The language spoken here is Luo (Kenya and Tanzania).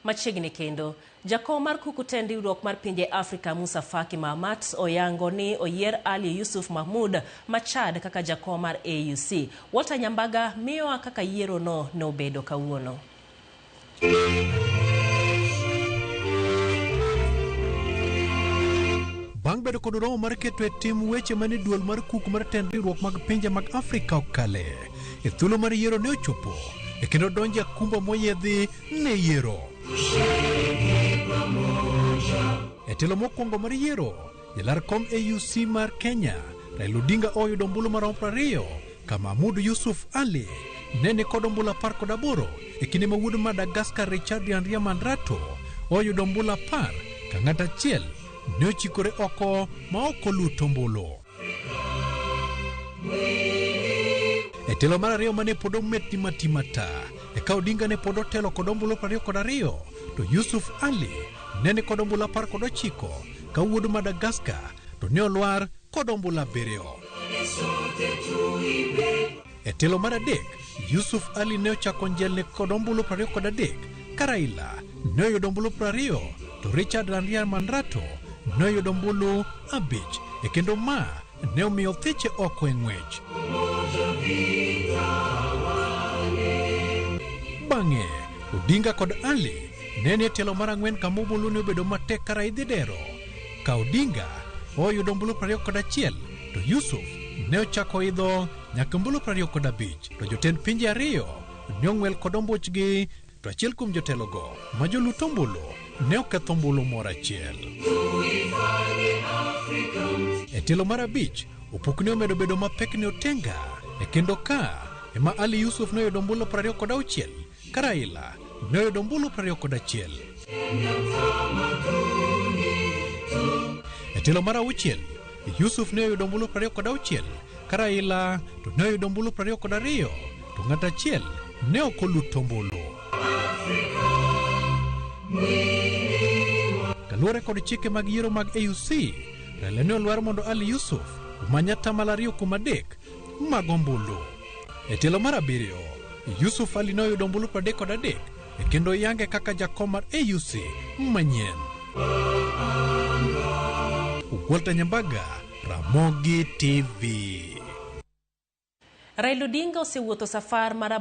Machiegni kendo, jakom mar kukuten riwruok mar pinje Afrika Musa Faki Mahamat oyango ni oyier Ali Yusuf Mahmoud Machad kaka jakom mar AUC. Walter Nyambaga miyowa kaka yiero no obedo kawuono. Bang' bedo kod romo mar keto e tim weche mane duol mar kuk mar tend riwruok mag pinje mag Afrika okale, e thuolo mar yiero ne ochopo, e kendo donjo akumba moyiedhi ne yiero. E telo mokwongo mar yiero, jalar kom AUC mar Kenya, Raila Odinga oyudo ombulu maromo 20, ka Mahmoud Yusuf Ali nene kod ombulu 18, e kinde ma wuod Madagascar Richard Mandrato oyudo ombulu 10, ka ng'at achiel ne ochikore oko ma ok oluto ombulu. E telo mar ariyo mane pod ometni matimata, eka Odinga ne pod otelo kod ombulu 22, to Yusuf Ali nene kod ombulu 19, ka wuod Madagascar to ne olwar kod ombulu 7. E telo mar adek, Yusuf Ali ne ochako njelni kod ombulu 23, ka Raila ne oyudo ombulu 20, to Richard Mandrato ne oyudo ombulu 5, e kendo ma ne omiyo thiche oko e ng'wech. Bang'e, Odinga kod Ali ne telo mar ang'wen kama ombulu ne obedo matek ka raidhi dero. Ka Odinga oyudo ombulu 21, to Yusuf ne ochako idho nyaka ombulu 25, to jotend pinje ariyo ne ong'wel kod ombuchgi, to achiel kuom jotelogo ma jolut ombulu ne oketho ombulu moro achiel. E telo mar abich, opukne omedo bedo mapek ne Otenga, e kendo ka ema Ali Yusuf ne oyudo ombulu 26, ka Raila ne oyudo ombulu 21. E telo mar auchiel, Yusuf ne oyudo ombulu 26, ka Raila to ne oyudo ombulu 22, to ng'at achiel ne ok oluto ombulu. Kaluwore kod chike mag yiero mag AUC, Raila ne olwar mondo Ali Yusuf omany atamalo 2 kuom 3 mag ombulu. E telo mar abiriyo, Yusuf Ali ne oyudo ombulu 33, e kendo yange kaka jakom mar AUC manyien. Walter Nyambaga, Ramogi TV. Raila Odinga osewuotho safar mar